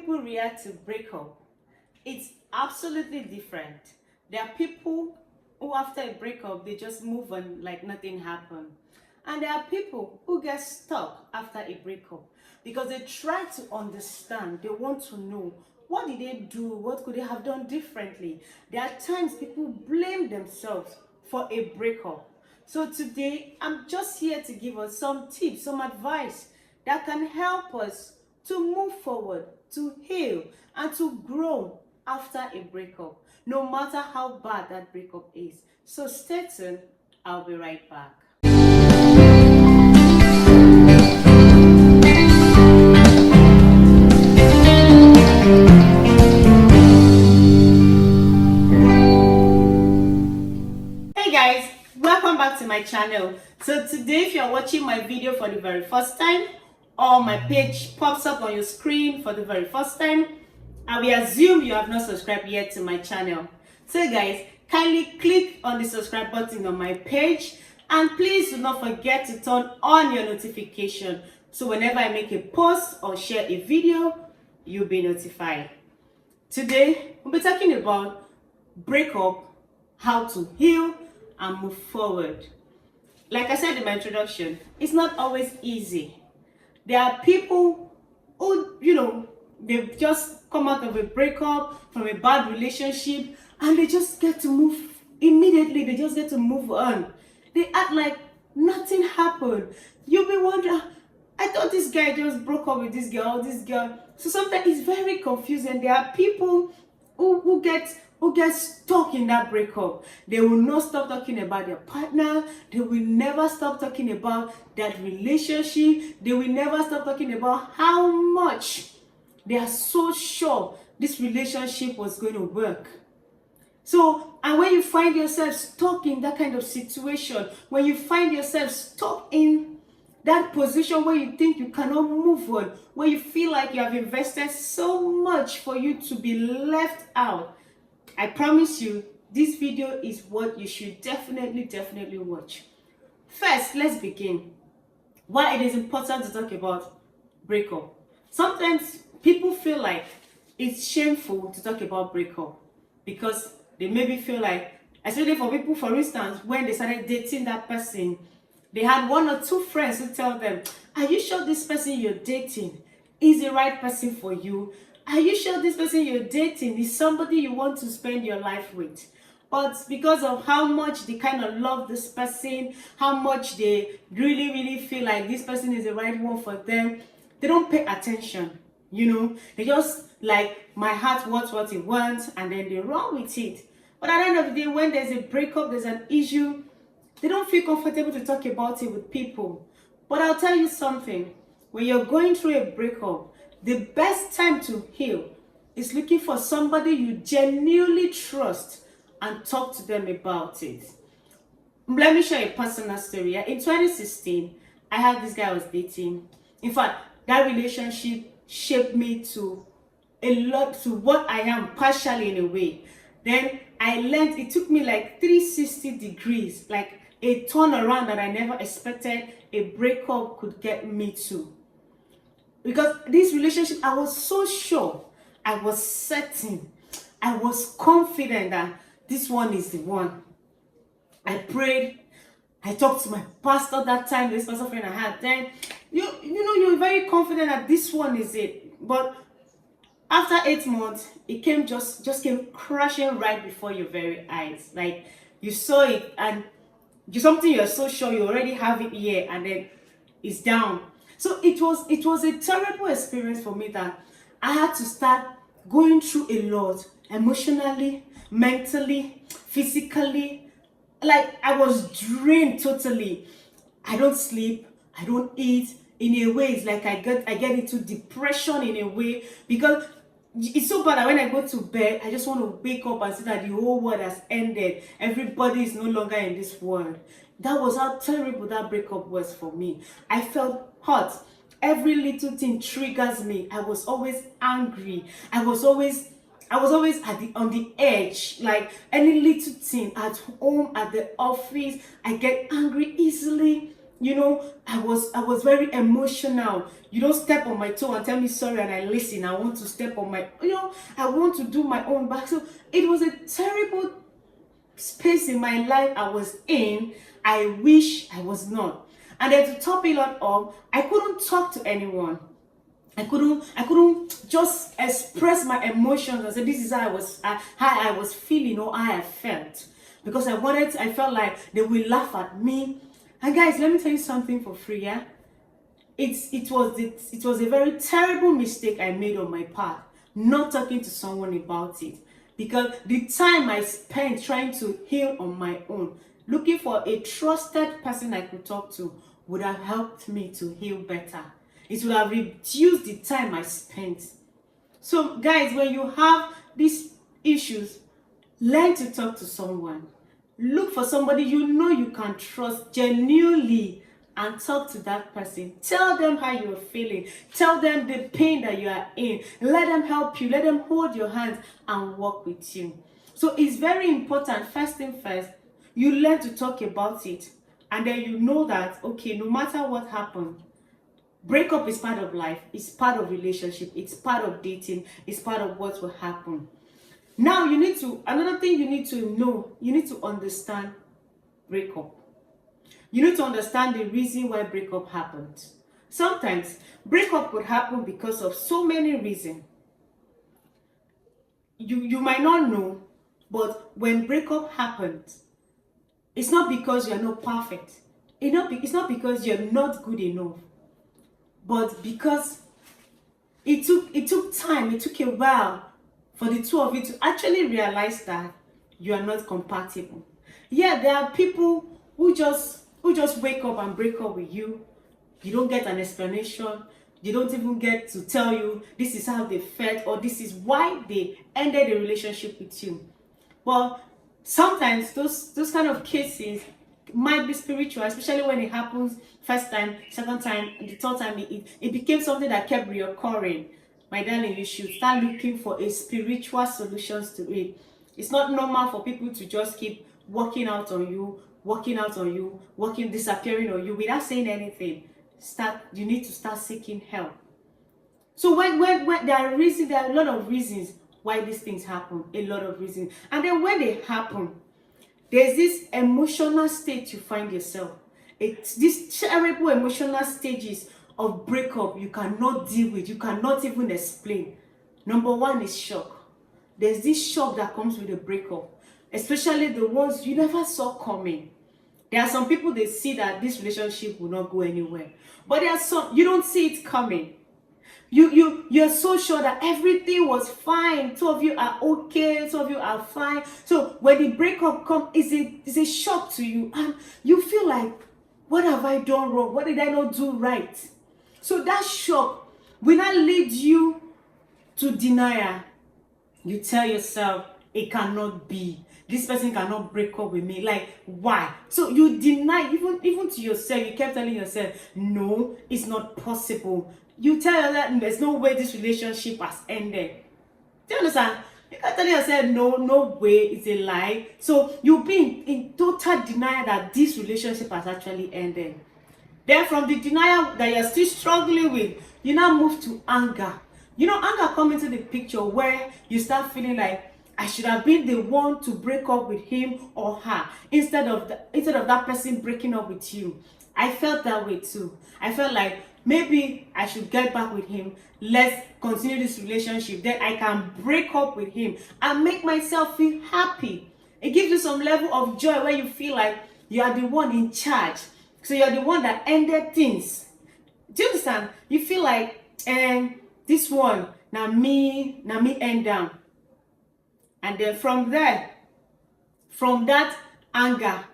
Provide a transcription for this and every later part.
people react to breakup, it's absolutely different. There are people who after a breakup, they just move on like nothing happened. And there are people who get stuck after a breakup because they try to understand, they want to know what did they do, what could they have done differently. There are times people blame themselves for a breakup. So today, I'm just here to give us some tips, some advice that can help us to move forward, to heal, and to grow after a breakup, no matter how bad that breakup is. So stay tuned, I'll be right back. Hey guys, welcome back to my channel. So today, if you're watching my video for the very first time, or my page pops up on your screen for the very first time, I will assume you have not subscribed yet to my channel. So guys, kindly click on the subscribe button on my page, and please do not forget to turn on your notification so whenever I make a post or share a video, you'll be notified. Today, we'll be talking about breakup, how to heal and move forward. Like I said in my introduction, it's not always easy. There are people who, they've just come out of a breakup, from a bad relationship, and they just get to move immediately. They just get to move on. They act like nothing happened. You'll be wondering, I thought this guy just broke up with this girl. So sometimes it's very confusing. There are people who get stuck in that breakup. They will not stop talking about their partner. They will never stop talking about that relationship. They will never stop talking about how much they are so sure this relationship was going to work. So, and when you find yourself stuck in that kind of situation, when you find yourself stuck in that position where you think you cannot move on, where you feel like you have invested so much for you to be left out, I promise you, this video is what you should definitely watch. First, let's begin. Why it is important to talk about breakup. Sometimes people feel like it's shameful to talk about breakup because they maybe feel like, especially for people, for instance, when they started dating that person, they had one or two friends who tell them, are you sure this person you're dating is the right person for you? Are you sure this person you're dating is somebody you want to spend your life with? But because of how much they kind of love this person, how much they really feel like this person is the right one for them, they don't pay attention. They just like, my heart wants what it wants, and then they run with it. But at the end of the day, when there's a breakup, there's an issue, they don't feel comfortable to talk about it with people. But I'll tell you something, when you're going through a breakup, the best time to heal is looking for somebody you genuinely trust and talk to them about it. Let me share a personal story. In 2016, I had this guy I was dating. In fact, that relationship shaped me to a lot, to what I am partially in a way. Then I learned, it took me like 360 degrees, like a turnaround that I never expected a breakup could get me to. Because this relationship, I was so sure, I was certain, I was confident that this one is the one. I prayed, I talked to my pastor that time, this pastor friend I had then. You're very confident that this one is it. But after 8 months, it came just came crashing right before your very eyes. Like, you saw it and something you're so sure you already have it here, and then it's down. So it was a terrible experience for me that I had to start going through a lot, emotionally, mentally, physically. Like, I was drained totally. I don't sleep, I don't eat. In a way, it's like I get into depression in a way, because it's so bad that when I go to bed, I just want to wake up and see that the whole world has ended. Everybody is no longer in this world. That was how terrible that breakup was for me. I felt hot. Every little thing triggers me. I was always angry. I was always on the edge. Like, any little thing at home, at the office, I get angry easily. I was very emotional. You don't step on my toe and tell me sorry, and I listen. I want to step on my, I want to do my own back. So it was a terrible space in my life I was in. I wish I was not. And then to top it all up, I couldn't talk to anyone. I couldn't just express my emotions and say this is how I was feeling or how I felt, because I felt like they will laugh at me. And guys, let me tell you something for free, yeah. It was a very terrible mistake I made on my part, not talking to someone about it, because the time I spent trying to heal on my own, looking for a trusted person I could talk to, would have helped me to heal better. It would have reduced the time I spent. So guys, when you have these issues, learn to talk to someone. Look for somebody you can trust genuinely, and talk to that person. Tell them how you're feeling. Tell them the pain that you are in. Let them help you. Let them hold your hands and walk with you. So it's very important, first thing first, you learn to talk about it. And then you know that, okay, no matter what happened, breakup is part of life. It's part of relationship. It's part of dating. It's part of what will happen. Now another thing you need to know, you need to understand breakup. You need to understand the reason why breakup happened. Sometimes breakup could happen because of so many reasons. You might not know, but when breakup happens, it's not because you're not perfect. It's not because you're not good enough, but because it took time, it took a while for the two of you to actually realize that you are not compatible. Yeah, there are people who just wake up and break up with you. You don't get an explanation. You don't even get to tell you this is how they felt or this is why they ended the relationship with you. But sometimes those kind of cases might be spiritual, especially when it happens first time, second time, and the third time it became something that kept reoccurring. My darling, you should start looking for a spiritual solutions to it. It's not normal for people to just keep working out on you, disappearing on you without saying anything. You need to start seeking help. So when there are a lot of reasons why these things happen, a lot of reasons. And then when they happen, there's this emotional state you find yourself. It's these terrible emotional stages of breakup you cannot deal with, you cannot even explain. Number one is shock. There's this shock that comes with a breakup, especially the ones you never saw coming. There are some people, they see that this relationship will not go anywhere, but there are some you don't see it coming. You're so sure that everything was fine. Two of you are okay. Two of you are fine. So when the breakup comes, it's a shock to you, and you feel like, what have I done wrong? What did I not do right? So that shock will not lead you to denial. You tell yourself, it cannot be. This person cannot break up with me. Like, why? So you deny, even to yourself. You kept telling yourself, no, it's not possible. You tell yourself, there's no way this relationship has ended. Do you understand? You can tell yourself, no way, it's a lie. So you'll be in total denial that this relationship has actually ended. Then from the denial that you're still struggling with, you now move to anger. Anger comes into the picture where you start feeling like, I should have been the one to break up with him or her instead of that person breaking up with you. I felt that way too. I felt like maybe I should get back with him. Let's continue this relationship. Then I can break up with him and make myself feel happy. It gives you some level of joy where you feel like you are the one in charge. So you're the one that ended things. Do you understand? You feel like, this one, now me end down. And then from that anger,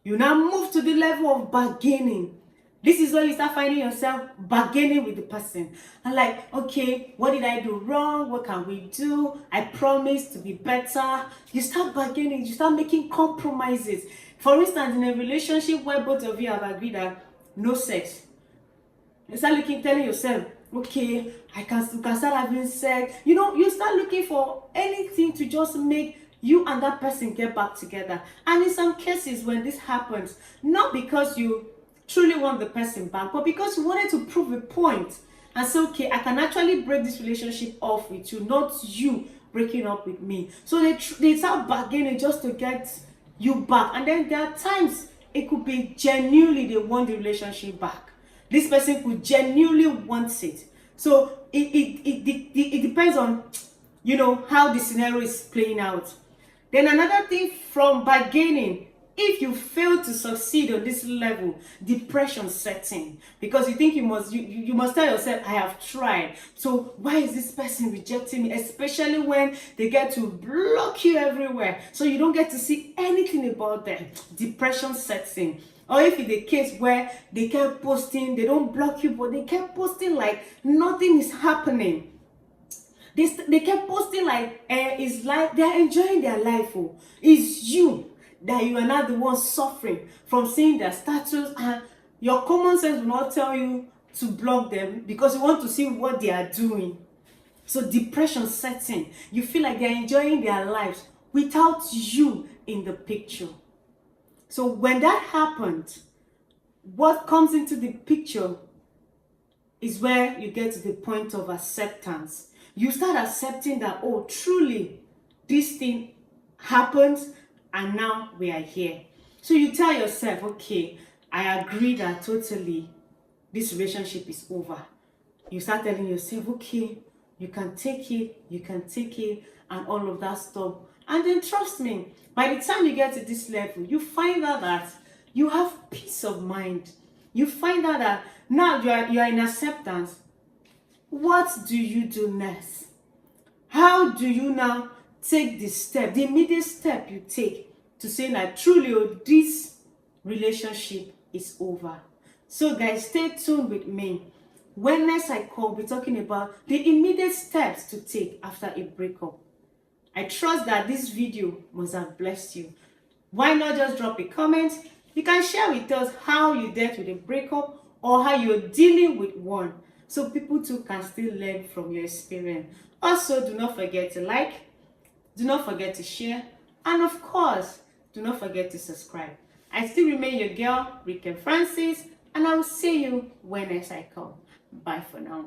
you now move to the level of bargaining. This is where you start finding yourself bargaining with the person. And like, okay, what did I do wrong? What can we do? I promise to be better. You start bargaining. You start making compromises. For instance, in a relationship where both of you have agreed that no sex, you start telling yourself, okay, we can start having sex. You start looking for anything to just make you and that person get back together. And in some cases, when this happens, not because you truly want the person back, but because you wanted to prove a point and say, okay, I can actually break this relationship off with you, not you breaking up with me. So they start bargaining just to get you back. And then there are times it could be genuinely they want the relationship back. This person could genuinely want it. So it depends on, you know, how the scenario is playing out. Then another thing from bargaining, if you fail to succeed on this level, depression sets in, because you think you must tell yourself, I have tried, so why is this person rejecting me? Especially when they get to block you everywhere, so you don't get to see anything about them. Depression sets in. Or if it's the case where they kept posting, they don't block you, but they kept posting like nothing is happening. They kept posting like it's like they're enjoying their life. Oh, it's you that you are not the one suffering from seeing their status, and your common sense will not tell you to block them because you want to see what they are doing. So depression sets in. You feel like they're enjoying their lives without you in the picture. So when that happened, what comes into the picture is where you get to the point of acceptance. You start accepting that, oh, truly, this thing happened and now we are here. So you tell yourself, okay, I agree that totally this relationship is over. You start telling yourself, okay, you can take it, and all of that stuff. And then trust me, by the time you get to this level, you find out that you have peace of mind. You find out that now you are in acceptance. What do you do next? How do you now take the step, the immediate step you take to say that truly, oh, this relationship is over? So guys, stay tuned with me. When next I call, we're talking about the immediate steps to take after a breakup. I trust that this video must have blessed you. Why not just drop a comment? You can share with us how you dealt with a breakup or how you're dealing with one, so people too can still learn from your experience. Also, do not forget to like, do not forget to share, and of course, do not forget to subscribe. I still remain your girl, Rika Francis, and I will see you when next I come. Bye for now.